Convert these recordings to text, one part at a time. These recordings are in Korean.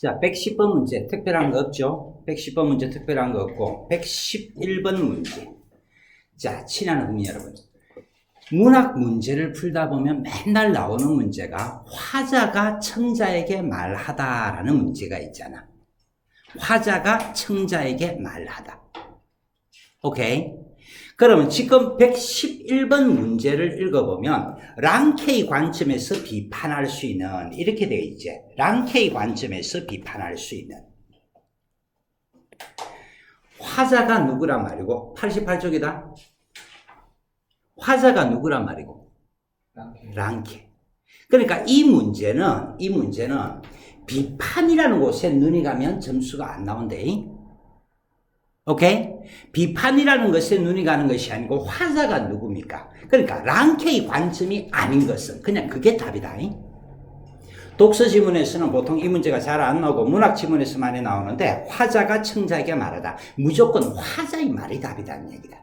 자, 110번 문제 특별한 거 없죠? 110번 문제 특별한 거 없고 111번 문제. 자, 친하는 국민 여러분, 문학 문제를 풀다 보면 맨날 나오는 문제가 화자가 청자에게 말하다라는 문제가 있잖아. 화자가 청자에게 말하다. 오케이? 그러면 지금 111번 문제를 읽어보면 랑케이 관점에서 비판할 수 있는, 이렇게 되어 있지. 랑케이 관점에서 비판할 수 있는. 화자가 누구란 말이고 88쪽이다. 화자가 누구란 말이고 랑케. 그러니까 이 문제는 비판이라는 곳에 눈이 가면 점수가 안 나온대. 오케이? 비판이라는 것에 눈이 가는 것이 아니고 화자가 누굽니까? 그러니까 랑케의 관점이 아닌 것은 그냥 그게 답이다. 독서 지문에서는 보통 이 문제가 잘 안 나오고 문학 지문에서 많이 나오는데 화자가 청자에게 말하다. 무조건 화자의 말이 답이다는 얘기다.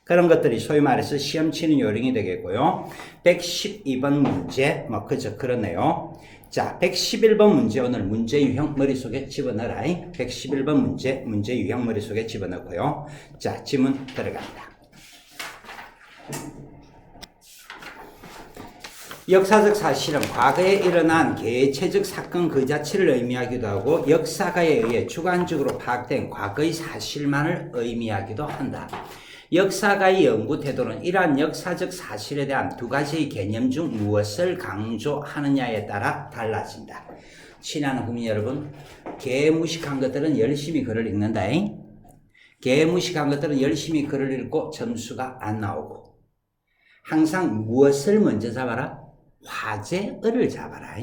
그런 것들이 소위 말해서 시험 치는 요령이 되겠고요. 112번 문제, 그저 그렇네요. 자, 111번 문제 오늘 문제 유형 머릿속에 집어넣어라. 111번 문제 유형 머릿속에 집어넣고요. 자, 지문 들어갑니다. 역사적 사실은 과거에 일어난 개체적 사건 그 자체를 의미하기도 하고 역사가에 의해 주관적으로 파악된 과거의 사실만을 의미하기도 한다. 역사가의 연구 태도는 이러한 역사적 사실에 대한 두 가지의 개념 중 무엇을 강조하느냐에 따라 달라진다. 친하는 국민 여러분, 개무식한 것들은 열심히 글을 읽는다. 개무식한 것들은 열심히 글을 읽고 점수가 안 나오고 항상 무엇을 먼저 잡아라? 화제어를 잡아라.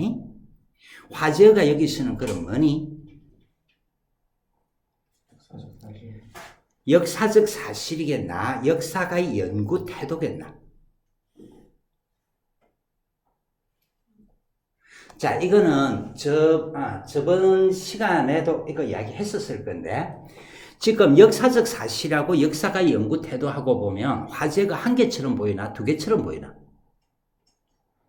화제어가 여기서는 그럼 뭐니? 역사적 사실이겠나? 역사가의 연구 태도겠나? 자, 이거는 저번 시간에도 이거 이야기 했었을 건데, 지금 역사적 사실하고 역사가의 연구 태도하고 보면 화제가 한 개처럼 보이나? 두 개처럼 보이나?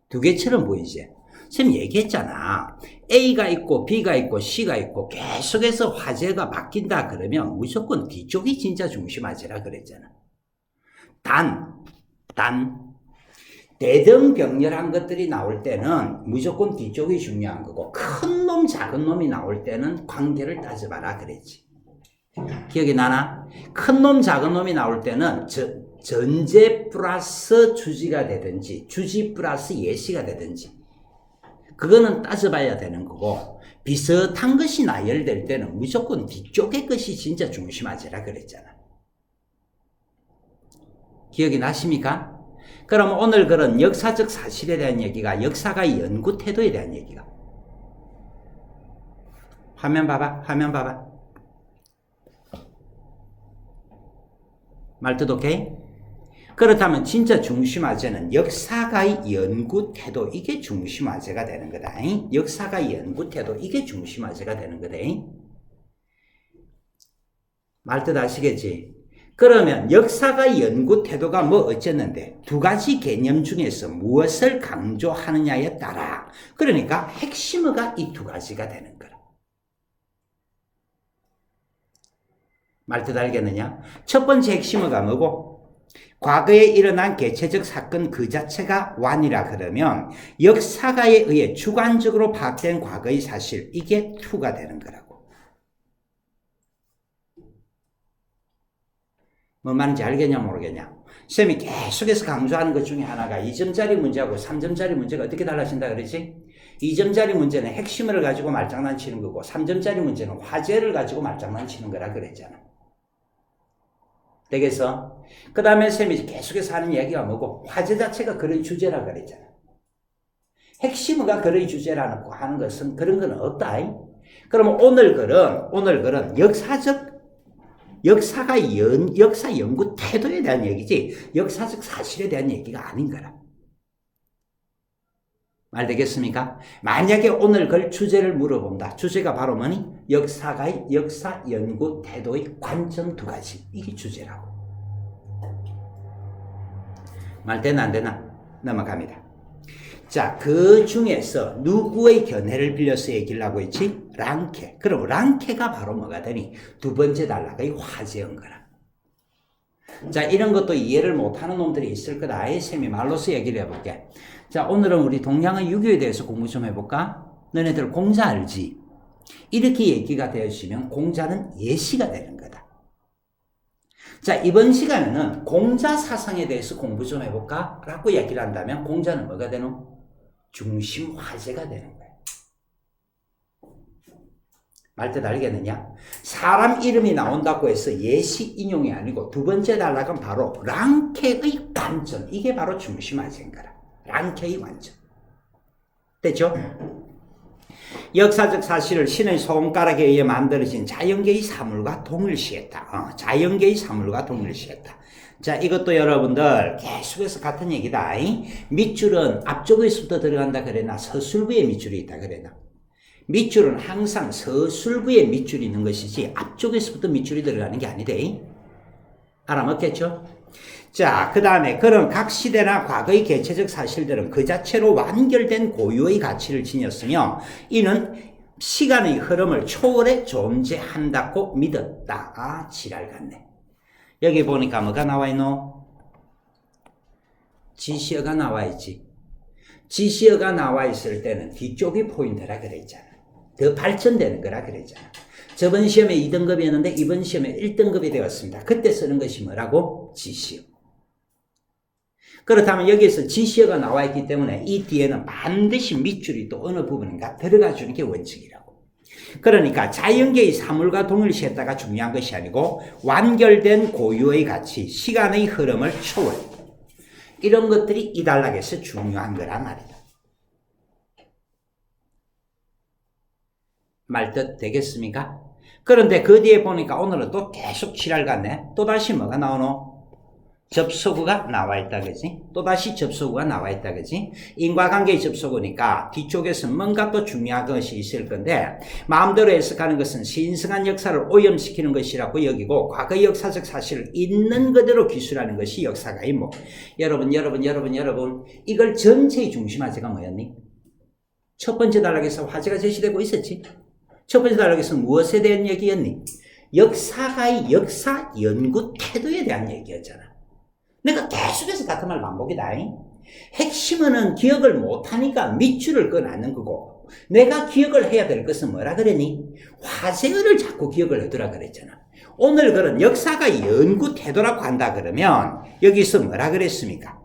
두 개처럼 보이지? 선생님 얘기했잖아. A가 있고 B가 있고 C가 있고 계속해서 화제가 바뀐다 그러면 무조건 뒤쪽이 진짜 중심 화제라 그랬잖아. 대등병렬한 것들이 나올 때는 무조건 뒤쪽이 중요한 거고 큰 놈 작은 놈이 나올 때는 관계를 따져봐라 그랬지. 기억이 나나? 큰 놈 작은 놈이 나올 때는 전제 플러스 주지가 되든지 주지 플러스 예시가 되든지 그거는 따져봐야 되는 거고 비슷한 것이 나열될 때는 무조건 뒤쪽의 것이 진짜 중심화제라 그랬잖아. 기억이 나십니까? 그럼 오늘 그런 역사적 사실에 대한 얘기가 역사가의 연구 태도에 대한 얘기가. 화면 봐봐. 말뜻 오케이? 그렇다면 진짜 중심화제는 역사가의 연구 태도, 이게 중심화제가 되는 거다. 역사가의 연구 태도, 이게 중심화제가 되는 거다. 말뜻 아시겠지? 그러면 역사가의 연구 태도가 뭐 어쨌는데 두 가지 개념 중에서 무엇을 강조하느냐에 따라 그러니까 핵심어가 이 두 가지가 되는 거라. 말뜻 알겠느냐? 첫 번째 핵심어가 뭐고? 과거에 일어난 개체적 사건 그 자체가 완이라 그러면 역사가에 의해 주관적으로 파악된 과거의 사실, 이게 투가 되는 거라고. 뭔 말인지 알겠냐 모르겠냐? 쌤이 계속해서 강조하는 것 중에 하나가 2점짜리 문제하고 3점짜리 문제가 어떻게 달라진다 그러지? 2점짜리 문제는 핵심어를 가지고 말장난치는 거고 3점짜리 문제는 화제를 가지고 말장난치는 거라 그랬잖아. 되겠어? 그 다음에 쌤이 계속해서 하는 이야기가 뭐고? 화제 자체가 글의 주제라 그랬잖아. 핵심어가 글의 주제라고 하는 것은 그런 건 없다. 그러면 오늘 글은 역사 연구 태도에 대한 얘기지, 역사적 사실에 대한 얘기가 아닌 거라. 말 되겠습니까? 만약에 오늘 글 주제를 물어본다. 주제가 바로 뭐니? 역사가의 역사 연구 태도의 관점 두 가지. 이게 주제라고. 말 되나 안 되나? 넘어갑니다. 자, 그 중에서 누구의 견해를 빌려서 얘기를 하고 있지? 랑케. 그럼 랑케가 바로 뭐가 되니? 두 번째 단락의 화제인 거라. 자, 이런 것도 이해를 못하는 놈들이 있을 거다. 아예 쌤이 말로서 얘기를 해볼게. 자, 오늘은 우리 동양의 유교에 대해서 공부 좀 해볼까? 너네들 공자 알지? 이렇게 얘기가 되어지면 공자는 예시가 되는 거다. 자, 이번 시간에는 공자 사상에 대해서 공부 좀 해볼까? 라고 얘기를 한다면 공자는 뭐가 되노? 중심 화제가 되는 거야. 말뜻 알겠느냐? 사람 이름이 나온다고 해서 예시 인용이 아니고 두 번째 단락은 바로 랑케의 관점. 이게 바로 중심 화제인 거라. 랑케의 관점. 됐죠? 역사적 사실을 신의 손가락에 의해 만들어진 자연계의 사물과 동일시했다. 자연계의 사물과 동일시했다. 자, 이것도 여러분들 계속해서 같은 얘기다. 밑줄은 앞쪽에서부터 들어간다 그랬나? 서술부에 밑줄이 있다 그랬나? 밑줄은 항상 서술부에 밑줄이 있는 것이지 앞쪽에서부터 밑줄이 들어가는 게 아니대. 알아먹겠죠? 자, 그 다음에 그런 각 시대나 과거의 개체적 사실들은 그 자체로 완결된 고유의 가치를 지녔으며 이는 시간의 흐름을 초월해 존재한다고 믿었다. 아, 지랄 같네. 여기 보니까 뭐가 나와 있노? 지시어가 나와 있지. 지시어가 나와 있을 때는 뒤쪽이 포인트라 그랬잖아. 더 발전되는 거라 그랬잖아. 저번 시험에 2등급이었는데 이번 시험에 1등급이 되었습니다. 그때 쓰는 것이 뭐라고? 지시어. 그렇다면 여기에서 지시어가 나와 있기 때문에 이 뒤에는 반드시 밑줄이 또 어느 부분인가 들어가 주는 게 원칙이라고. 그러니까 자연계의 사물과 동일시했다가 중요한 것이 아니고 완결된 고유의 가치, 시간의 흐름을 초월. 이런 것들이 이 단락에서 중요한 거란 말이다. 말뜻 되겠습니까? 그런데 그 뒤에 보니까 오늘은 또 계속 지랄 같네. 또다시 뭐가 나오노? 접속어가 나와 있다, 그지? 또다시 접속어가 나와 있다, 그지? 인과관계의 접속어니까 뒤쪽에서 뭔가 또 중요한 것이 있을 건데, 마음대로 해석하는 것은 신성한 역사를 오염시키는 것이라고 여기고, 과거의 역사적 사실을 있는 그대로 기술하는 것이 역사가의 목. 여러분, 이걸 전체의 중심 화제가 뭐였니? 첫 번째 단락에서 화제가 제시되고 있었지? 첫 번째 단락에서 무엇에 대한 얘기였니? 역사가의 역사 연구 태도에 대한 얘기였잖아. 내가 계속해서 같은 말 반복이다. 핵심은 기억을 못하니까 밑줄을 꺼놨는 거고 내가 기억을 해야 될 것은 뭐라 그랬니? 화제어를 자꾸 기억을 하더라 그랬잖아. 오늘 그런 역사가 연구 태도라고 한다 그러면 여기서 뭐라 그랬습니까?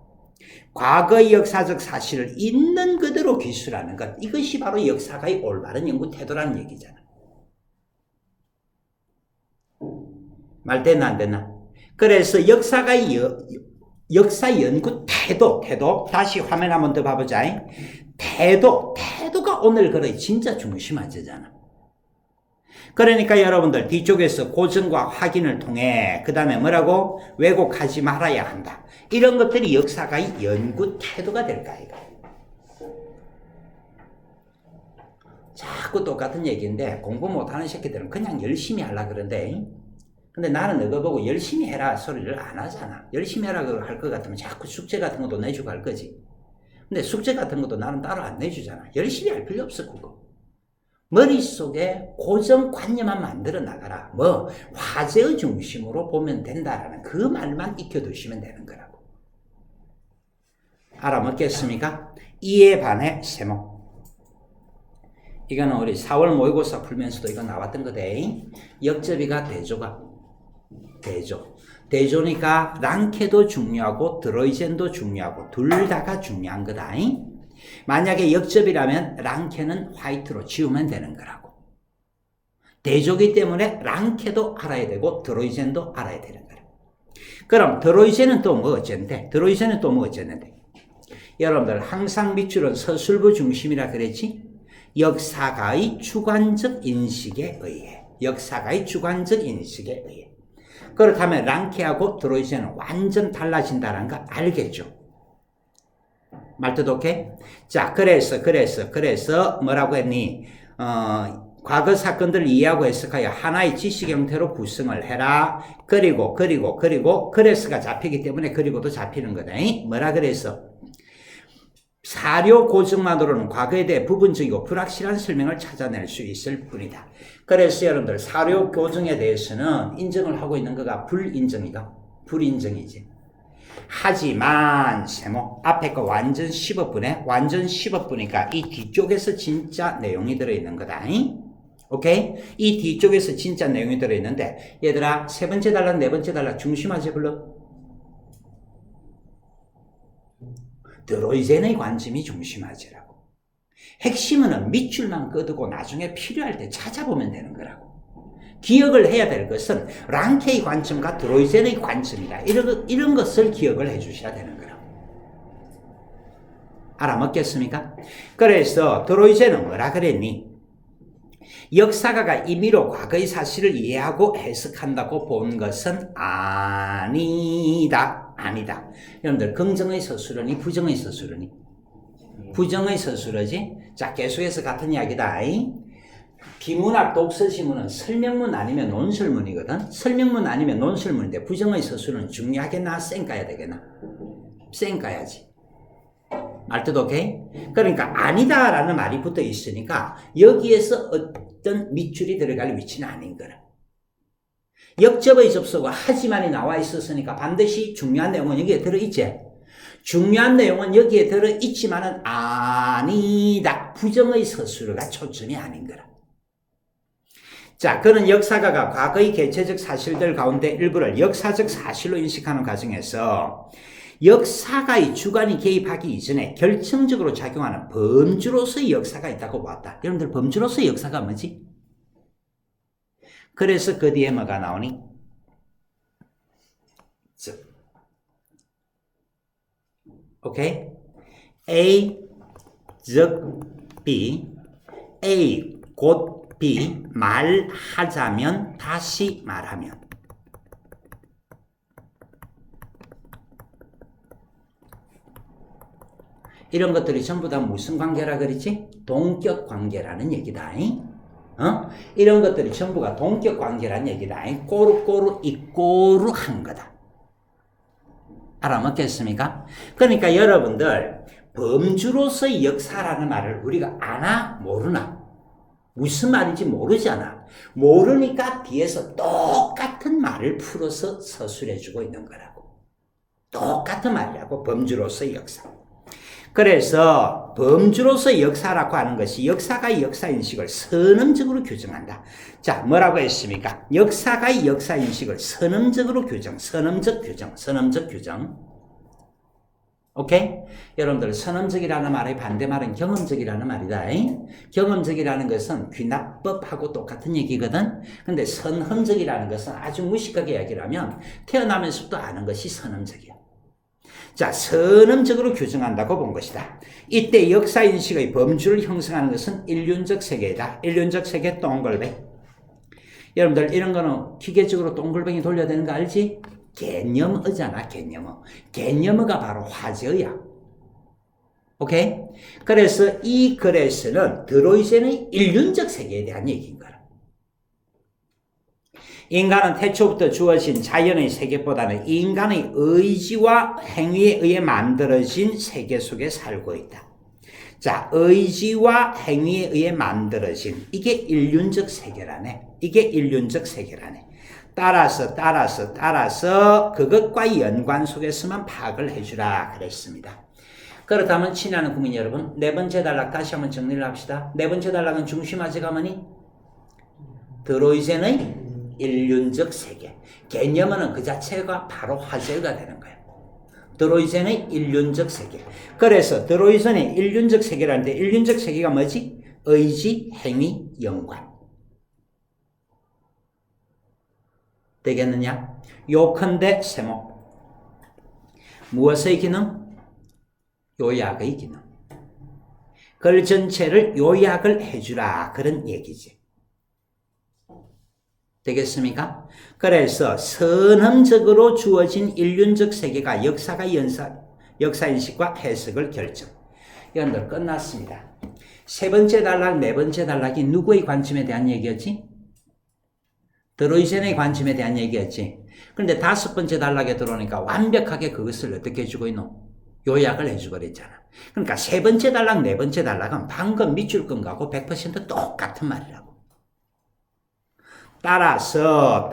과거의 역사적 사실을 있는 그대로 기술하는 것. 이것이 바로 역사가의 올바른 연구 태도라는 얘기잖아. 말 됐나 안 됐나? 그래서 역사가의 역사 연구 태도 다시 화면 한번 더 봐보자. 태도가 오늘 그래 진짜 중심 화제잖아. 그러니까 여러분들 뒤쪽에서 고증과 확인을 통해 그 다음에 뭐라고? 왜곡하지 말아야 한다. 이런 것들이 역사가의 연구 태도가 될까 이거. 자꾸 똑같은 얘기인데 공부 못하는 새끼들은 그냥 열심히 하려고 그러는데 근데 나는 너가 보고 열심히 해라 소리를 안 하잖아. 열심히 해라 할 것 같으면 자꾸 숙제 같은 것도 내주고 할 거지. 근데 숙제 같은 것도 나는 따로 안 내주잖아. 열심히 할 필요 없어 그거. 머릿속에 고정관념만 만들어 나가라. 화제의 중심으로 보면 된다라는 그 말만 익혀두시면 되는 거라고. 알아먹겠습니까? 이에 반해 세모. 이거는 우리 4월 모의고사 풀면서도 이거 나왔던 거대. 역접이가 대조니까 랑케도 중요하고 드로이젠도 중요하고 둘 다가 중요한 거다. 만약에 역접이라면 랑케는 화이트로 지우면 되는 거라고. 대조기 때문에 랑케도 알아야 되고 드로이젠도 알아야 되는 거라. 그럼 드로이젠은 또 뭐 어쨌는데? 여러분들 항상 밑줄은 서술부 중심이라 그랬지? 역사가의 주관적 인식에 의해. 그렇다면 랑케하고 드로이젠은 완전 달라진다는 거 알겠죠? 말뜻 오케이? 자, 그래서 뭐라고 했니? 과거 사건들을 이해하고 해석하여 하나의 지식 형태로 구성을 해라. 그리고 그래서가 잡히기 때문에 그리고도 잡히는 거다. 뭐라 그래서? 사료 고증만으로는 과거에 대해 부분적이고 불확실한 설명을 찾아낼 수 있을 뿐이다. 그래서 여러분들 사료 고증에 대해서는 인정을 하고 있는 거가 불인정이지. 하지만 세모 앞에 거 완전 15분에 완전 15분이니까 이 뒤쪽에서 진짜 내용이 들어있는 거다. 오케이? 이 뒤쪽에서 진짜 내용이 들어있는데 얘들아 세 번째 단락 네 번째 단락 중심하지 불러. 드로이젠의 관점이 중심하지라고. 핵심은 밑줄만 끄두고 나중에 필요할 때 찾아보면 되는 거라고. 기억을 해야 될 것은 랑케의 관점과 드로이젠의 관점이다. 이런 것을 기억을 해 주셔야 되는 거라고. 알아먹겠습니까? 그래서 드로이젠은 뭐라 그랬니? 역사가가 임의로 과거의 사실을 이해하고 해석한다고 본 것은 아니다. 여러분들 긍정의 서술어니 부정의 서술어니? 부정의 서술어지? 자 계속해서 같은 이야기다. 비문학 독서지문은 설명문 아니면 논설문이거든. 설명문 아니면 논설문인데 부정의 서술은 중요하겠나 쌩까야 되겠나? 쌩까야지. 말뜻 오케이? 그러니까 아니다라는 말이 붙어 있으니까 여기에서 어떤 밑줄이 들어갈 위치는 아닌 거라. 역접의 접속과 하지만이 나와 있었으니까 반드시 중요한 내용은 여기에 들어있지. 중요한 내용은 여기에 들어있지만은 아니다. 부정의 서술어가 초점이 아닌 거라. 자, 그는 역사가가 과거의 개체적 사실들 가운데 일부를 역사적 사실로 인식하는 과정에서 역사가의 주관이 개입하기 이전에 결정적으로 작용하는 범주로서의 역사가 있다고 보았다. 여러분들 범주로서의 역사가 뭐지? 그래서 그 뒤에 뭐가 나오니? 즉, 오케이? A 즉 B, A 곧 B 말하자면 다시 말하면 이런 것들이 전부 다 무슨 관계라 그랬지? 동격 관계라는 얘기다. 이런 것들이 전부가 동격 관계라는 얘기다. 꼬르꼬르 이꼬르 한 거다. 알아먹겠습니까? 그러니까 여러분들 범주로서의 역사라는 말을 우리가 아나 모르나? 무슨 말인지 모르잖아. 모르니까 뒤에서 똑같은 말을 풀어서 서술해주고 있는 거라고. 똑같은 말이라고. 범주로서의 역사. 그래서 범주로서의 역사라고 하는 것이 역사가의 역사인식을 선언적으로 규정한다. 자, 뭐라고 했습니까? 역사가의 역사인식을 선언적으로 규정, 선언적 규정. 오케이? 여러분들 선언적이라는 말의 반대말은 경험적이라는 말이다. 경험적이라는 것은 귀납법하고 똑같은 얘기거든. 근데 선험적이라는 것은 아주 무식하게 이야기를 하면 태어나면서부터 아는 것이 선험적이야. 자, 선언적으로 규정한다고 본 것이다. 이때 역사인식의 범주를 형성하는 것은 일륜적 세계이다. 일륜적 세계 동글뱅. 여러분들 이런 거는 기계적으로 동글뱅이 돌려야 되는 거 알지? 개념어잖아, 개념어. 개념어가 바로 화제어야. 오케이? 그래서 이 글에서는 드로이젠의 일륜적 세계에 대한 얘기인 거야. 인간은 태초부터 주어진 자연의 세계보다는 인간의 의지와 행위에 의해 만들어진 세계 속에 살고 있다. 자, 의지와 행위에 의해 만들어진 이게 일륜적 세계라네. 이게 일륜적 세계라네. 따라서 그것과의 연관 속에서만 파악을 해주라 그랬습니다. 그렇다면 친애하는 국민 여러분, 네 번째 단락 다시 한번 정리를 합시다. 네 번째 단락은 중심화제가 뭐니? 드로이젠의 일륜적 세계. 개념은 그 자체가 바로 화제가 되는 거예요. 드로이젠의 일륜적 세계. 그래서 드로이젠의 일륜적 세계라는데 일륜적 세계가 뭐지? 의지, 행위, 연관. 되겠느냐? 요컨대 세모. 무엇의 기능? 요약의 기능. 글 전체를 요약을 해주라 그런 얘기지. 되겠습니까? 그래서 선언적으로 주어진 일륜적 세계가 역사가 역사인식과 해석을 결정. 여러분들 끝났습니다. 세 번째 단락, 네 번째 단락이 누구의 관점에 대한 얘기였지? 드로이젠의 관점에 대한 얘기였지. 그런데 다섯 번째 단락에 들어오니까 완벽하게 그것을 어떻게 해주고 있노? 요약을 해주고 그랬잖아. 그러니까 세 번째 단락, 네 번째 단락은 방금 밑줄 끈 거하고 100% 똑같은 말이라고. 따라서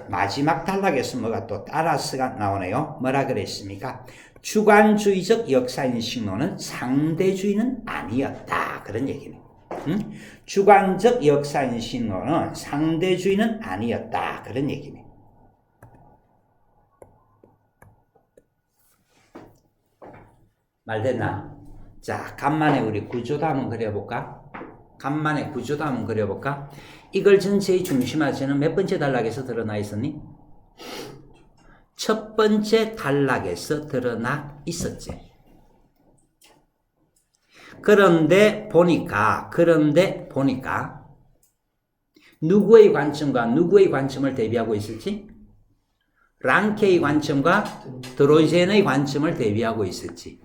마지막 단락에서 뭐가 또 따라서가 나오네요. 뭐라 그랬습니까? 주관주의적 역사인식론은 상대주의는 아니었다. 그런 얘기네. 응? 주관적 역사인식론은 상대주의는 아니었다. 그런 얘기네. 말 됐나? 자, 간만에 우리 구조도 한번 그려볼까? 이걸 전체의 중심화제는 몇 번째 단락에서 드러나 있었니? 첫 번째 단락에서 드러나 있었지. 그런데 보니까 누구의 관점과 누구의 관점을 대비하고 있었지? 랑케의 관점과 드로이젠의 관점을 대비하고 있었지.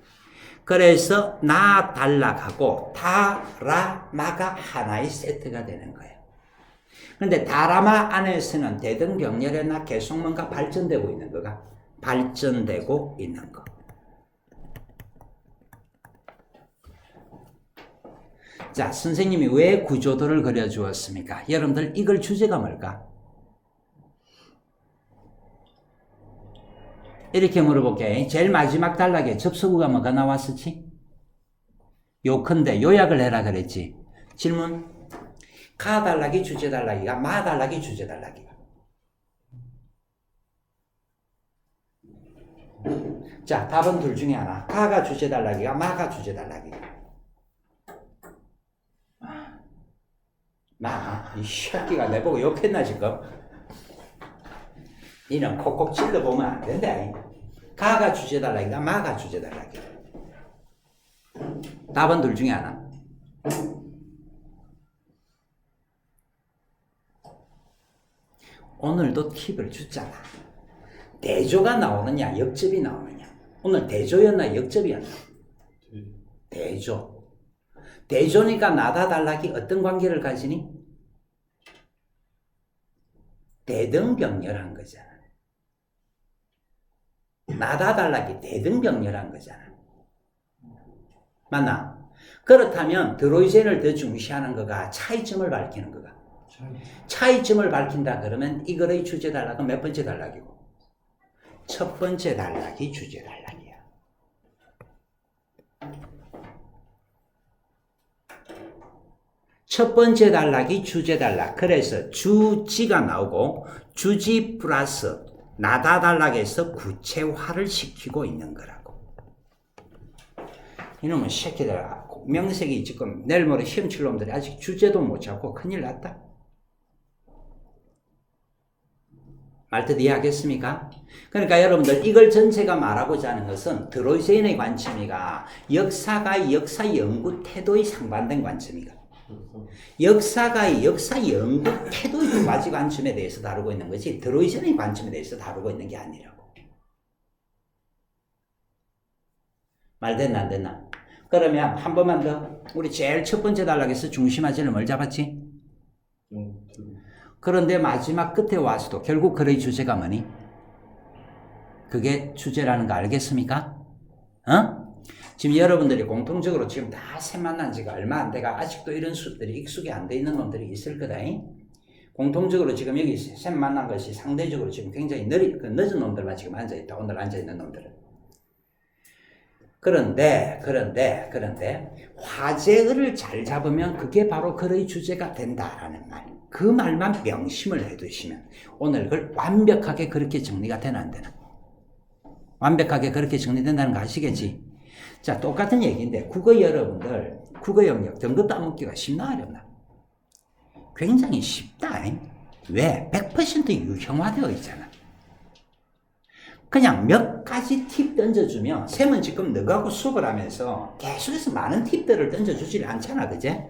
그래서 나 단락하고 다라마가 하나의 세트가 되는 거예요. 그런데 다라마 안에서는 대등경렬이나 계속 뭔가 발전되고 있는 거가 발전되고 있는 거. 자, 선생님이 왜 구조도를 그려주었습니까? 여러분들 이걸 주제가 뭘까? 이렇게 물어볼게. 제일 마지막 단락에 접속어가 뭐가 나왔었지? 요컨대 요약을 해라 그랬지. 질문. 가 단락이 주제 단락이가 마 단락이 주제 단락이가. 자, 답은 둘 중에 하나. 가가 주제 단락이가 마가 주제 단락이가. 이 새끼가 내보고 욕했나 지금? 니는 콕콕 찔러보면 안 된다. 가가 주제 단락이가 마가 주제 단락이가. 답은 둘 중에 하나. 오늘도 팁을 줬잖아. 대조가 나오느냐 역접이 나오느냐. 오늘 대조였나 역접이었나? 대조. 대조니까 나다 단락이 어떤 관계를 가지니? 대등병렬한 거잖아. 나다 단락이 대등병렬한 거잖아. 맞나? 그렇다면 드로이젠을 더 중시하는 거가 차이점을 밝히는 거가. 차이점을 밝힌다 그러면 이거의 주제 단락은 몇 번째 단락이고? 첫 번째 단락이 주제 단락이야. 첫 번째 단락이 주제 단락. 그래서 주지가 나오고 주지 플러스 나다 단락에서 구체화를 시키고 있는 거라고. 이놈의 새끼들 명색이 지금 내일 모레 시험 칠 놈들이 아직 주제도 못 잡고 큰일 났다. 말뜻 이해하겠습니까? 그러니까 여러분들 이걸 전체가 말하고자 하는 것은 드로이젠의 관점이가 역사가 역사 연구 태도의 상반된 관점이가 역사가 역사 연구 태도의 두 가지 관점에 대해서 다루고 있는 거지 드로이젠의 관점에 대해서 다루고 있는 게 아니라고. 말 됐나 안 됐나? 그러면 한 번만 더 우리 제일 첫 번째 단락에서 중심화제를 뭘 잡았지? 그런데 마지막 끝에 와서도 결국 그의 주제가 뭐니? 그게 주제라는 거 알겠습니까? 지금 여러분들이 공통적으로 지금 다 새 만난 지가 얼마 안 돼가 아직도 이런 수들이 익숙이 안 돼 있는 놈들이 있을 거다. 공통적으로 지금 여기 새 만난 것이 상대적으로 지금 굉장히 늦은 놈들만 지금 앉아있다. 오늘 앉아있는 놈들은. 그런데 화제를 잘 잡으면 그게 바로 그의 주제가 된다라는 말. 그 말만 명심을 해두시면 오늘 그걸 완벽하게 그렇게 정리가 되나 안 되나? 완벽하게 그렇게 정리된다는 거 아시겠지? 자, 똑같은 얘기인데 국어 여러분들 국어 영역 등급 따먹기가 쉽나 어렵나? 굉장히 쉽다. 왜? 100% 유형화되어 있잖아. 그냥 몇 가지 팁 던져주면 쌤은 지금 너하고 수업을 하면서 계속해서 많은 팁들을 던져주질 않잖아. 그제?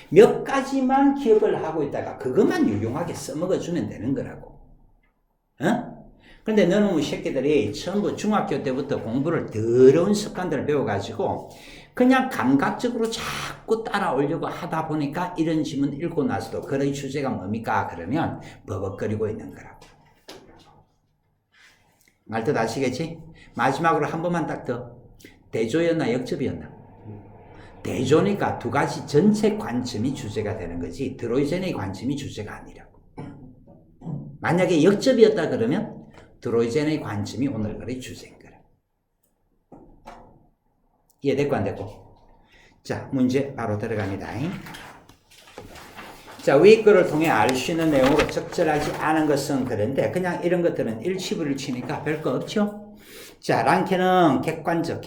몇 가지만 기억을 하고 있다가 그것만 유용하게 써먹어주면 되는 거라고. 근데 너는 새끼들이 전부 중학교 때부터 공부를 더러운 습관들을 배워가지고 그냥 감각적으로 자꾸 따라오려고 하다 보니까 이런 지문 읽고 나서도 그의 주제가 뭡니까? 그러면 버벅거리고 있는 거라고. 말뜻 아시겠지? 마지막으로 한 번만 딱 더. 대조였나 역접이었나? 대조니까 두 가지 전체 관점이 주제가 되는 거지 드로이젠의 관점이 주제가 아니라고. 만약에 역접이었다 그러면 드로이젠의 관점이 오늘날의 주제인 거라. 이해됐고 안 됐고? 자, 문제 바로 들어갑니다. 자, 위의 거를 통해 알 수 있는 내용으로 적절하지 않은 것은 그런데 그냥 이런 것들은 일치불일치니까 별거 없죠. 자, 랑케는 객관적.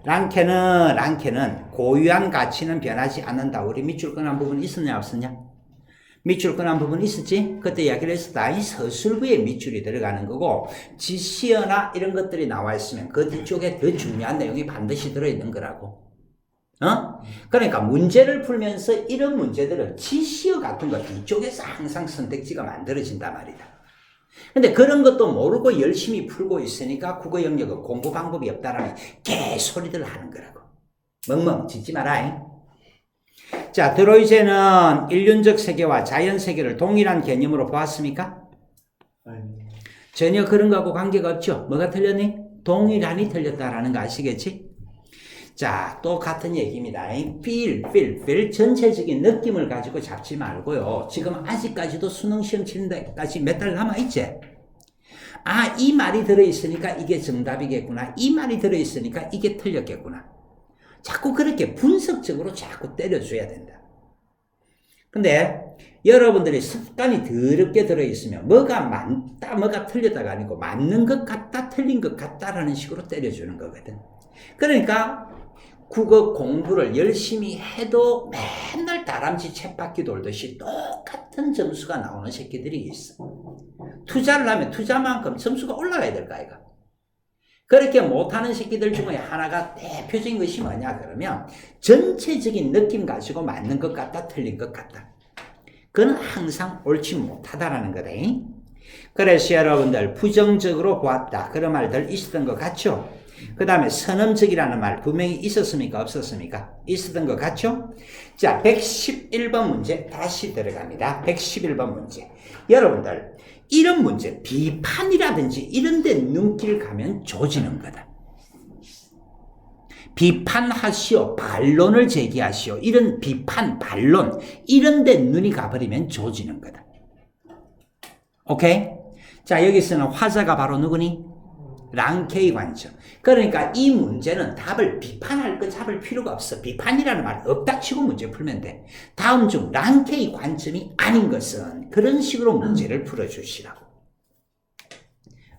랑케는 고유한 가치는 변하지 않는다. 우리 밑줄 끈한 부분 있었냐 없었냐? 밑줄 끈한 부분 있었지? 그때 이야기를 했었다. 이 서술부에 밑줄이 들어가는 거고 지시어나 이런 것들이 나와 있으면 그 뒤쪽에 더 중요한 내용이 반드시 들어있는 거라고. 그러니까 문제를 풀면서 이런 문제들은 지시어 같은 거 뒤쪽에서 항상 선택지가 만들어진단 말이다. 근데 그런 것도 모르고 열심히 풀고 있으니까 국어 영역은 공부 방법이 없다라는 개소리들 하는 거라고. 멍멍 짓지 마라. 자, 드로이젠은 인륜적 세계와 자연 세계를 동일한 개념으로 보았습니까? 전혀 그런 거하고 관계가 없죠. 뭐가 틀렸니? 동일한이 틀렸다라는 거 아시겠지? 자, 또 같은 얘기입니다. feel 전체적인 느낌을 가지고 잡지 말고요. 지금 아직까지도 수능 시험 치는 데까지 몇 달 남아있지? 아, 이 말이 들어있으니까 이게 정답이겠구나. 이 말이 들어있으니까 이게 틀렸겠구나. 자꾸 그렇게 분석적으로 자꾸 때려줘야 된다. 근데 여러분들이 습관이 더럽게 들어있으면 뭐가 맞다, 뭐가 틀렸다가 아니고 맞는 것 같다, 틀린 것 같다라는 식으로 때려주는 거거든. 그러니까 국어 공부를 열심히 해도 맨날 다람쥐 쳇바퀴 돌듯이 똑같은 점수가 나오는 새끼들이 있어. 투자를 하면 투자만큼 점수가 올라가야 될 거 아이가. 그렇게 못하는 새끼들 중에 하나가 대표적인 것이 뭐냐 그러면 전체적인 느낌 가지고 맞는 것 같다, 틀린 것 같다. 그건 항상 옳지 못하다라는 거다. 그래서 여러분들 부정적으로 보았다. 그런 말들 있었던 것 같죠? 그 다음에 선험적이라는 말 분명히 있었습니까? 없었습니까? 있었던 것 같죠? 자, 111번 문제 다시 들어갑니다. 111번 문제. 여러분들 이런 문제 비판이라든지 이런 데 눈길 가면 조지는 거다. 비판하시오. 반론을 제기하시오. 이런 비판, 반론 이런 데 눈이 가버리면 조지는 거다. 오케이? 자, 여기서는 화자가 바로 누구니? 랑케이 관점. 그러니까 이 문제는 답을 비판할 거 잡을 필요가 없어. 비판이라는 말 없다 치고 문제 풀면 돼. 다음 중 랑케이 관점이 아닌 것은 그런 식으로 문제를 풀어주시라고.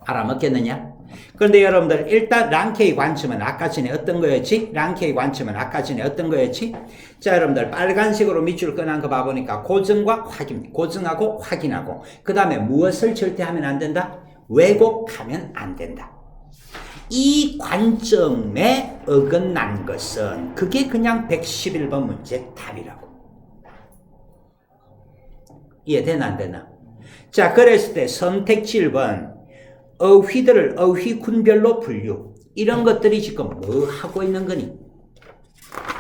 알아먹겠느냐? 그런데 여러분들 일단 랑케이 관점은 아까 전에 어떤 거였지? 랑케이 관점은 아까 전에 어떤 거였지? 자, 여러분들 빨간색으로 밑줄 꺼낸 거 봐보니까 고증과 확인, 고증하고 확인하고 그 다음에 무엇을 절대 하면 안 된다? 왜곡하면 안 된다. 이 관점에 어긋난 것은 그게 그냥 111번 문제 답이라고. 이해되나 안 되나? 자, 그랬을 때 선택지 1번 어휘들을 어휘군별로 분류. 이런 것들이 지금 뭐 하고 있는 거니?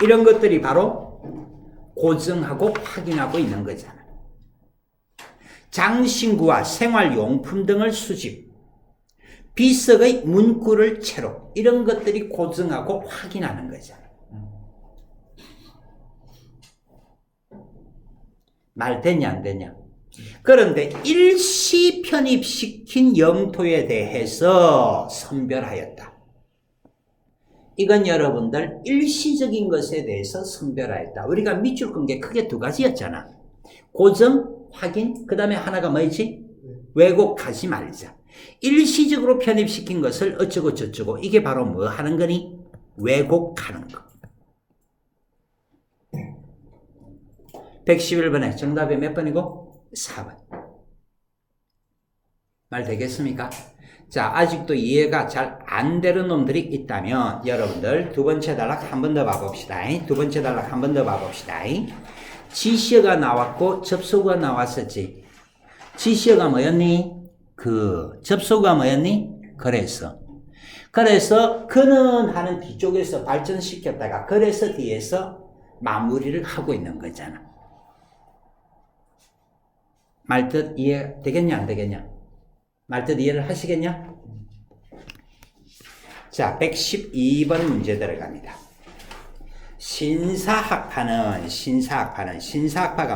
이런 것들이 바로 고증하고 확인하고 있는 거잖아. 장신구와 생활용품 등을 수집. 비석의 문구를 채로. 이런 것들이 고증하고 확인하는 거잖아. 말 되냐 안 되냐? 그런데 일시 편입시킨 영토에 대해서 선별하였다. 이건 여러분들 일시적인 것에 대해서 선별하였다. 우리가 밑줄 끈 게 크게 두 가지였잖아. 고증, 확인, 그 다음에 하나가 뭐였지? 왜곡하지 말자. 일시적으로 편입시킨 것을 어쩌고 저쩌고 이게 바로 뭐 하는 거니? 왜곡하는 거. 111번에 정답이 몇 번이고? 4번. 말 되겠습니까? 자, 아직도 이해가 잘 안 되는 놈들이 있다면 여러분들 두 번째 단락 한 번 더 봐봅시다. 두 번째 단락 한 번 더 봐봅시다. 지시어가 나왔고 접속어가 나왔었지. 지시어가 뭐였니? 접속어가 뭐였니? 그래서 그는 하는 뒤쪽에서 발전시켰다가 그래서 뒤에서 마무리를 하고 있는 거잖아. 말뜻 이해 되겠냐 안 되겠냐? 말뜻 이해를 하시겠냐? 자, 112번 문제 들어갑니다. 신사학파가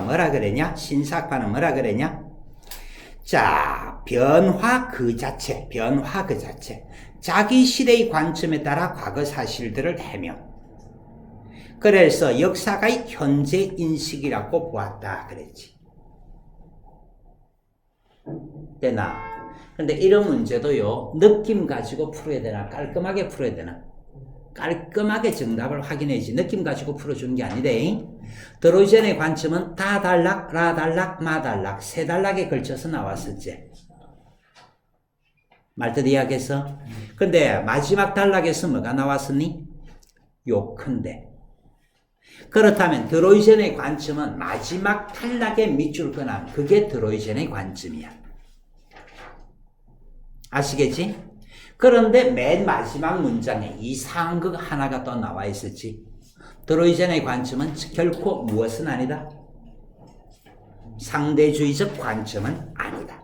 뭐라 그랬냐? 신사학파는 뭐라 그랬냐? 자, 변화 그 자체. 자기 시대의 관점에 따라 과거 사실들을 해명. 그래서 역사가 현재 인식이라고 보았다 그랬지. 되나? 근데 이런 문제도요, 느낌 가지고 풀어야 되나? 깔끔하게 풀어야 되나? 깔끔하게 정답을 확인해야지. 느낌 가지고 풀어주는 게 아니래. 드로이젠의 관점은 다단락, 라단락, 마단락, 세 단락에 걸쳐서 나왔었지. 말뜻 이야기했어? 근데 마지막 단락에서 뭐가 나왔으니? 요컨대. 그렇다면 드로이젠의 관점은 마지막 단락에 밑줄 그남. 그게 드로이젠의 관점이야. 아시겠지? 그런데 맨 마지막 문장에 이상한 거 하나가 또 나와 있었지. 드로이젠의 관점은 결코 무엇은 아니다? 상대주의적 관점은 아니다.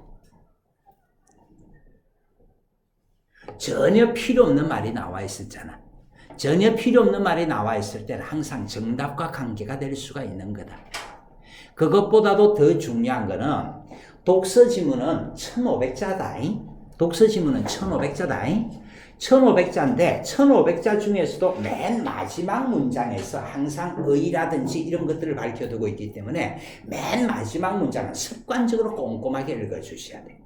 전혀 필요 없는 말이 나와 있었잖아. 전혀 필요 없는 말이 나와 있을 때는 항상 정답과 관계가 될 수가 있는 거다. 그것보다도 더 중요한 거는 독서 지문은 1500자다. 독서 지문은 1500자다. 1500자인데 1500자 중에서도 맨 마지막 문장에서 항상 의라든지 이런 것들을 밝혀두고 있기 때문에 맨 마지막 문장은 습관적으로 꼼꼼하게 읽어주셔야 돼.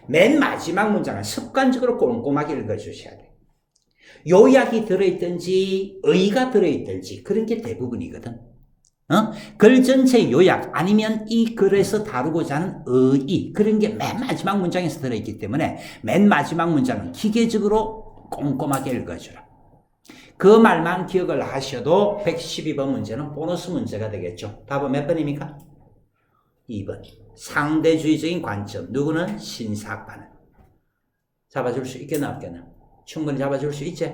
맨 마지막 문장은 습관적으로 꼼꼼하게 읽어주셔야 돼. 요약이 들어있든지 의가 들어있든지 그런 게 대부분이거든. 글 전체 요약 아니면 이 글에서 다루고자 하는 의의 그런 게 맨 마지막 문장에서 들어있기 때문에 맨 마지막 문장은 기계적으로 꼼꼼하게 읽어주라. 그 말만 기억을 하셔도 112번 문제는 보너스 문제가 되겠죠. 답은 몇 번입니까? 2번. 상대주의적인 관점. 누구는? 신사학파는. 잡아줄 수 있겠나 없겠나? 충분히 잡아줄 수 있지?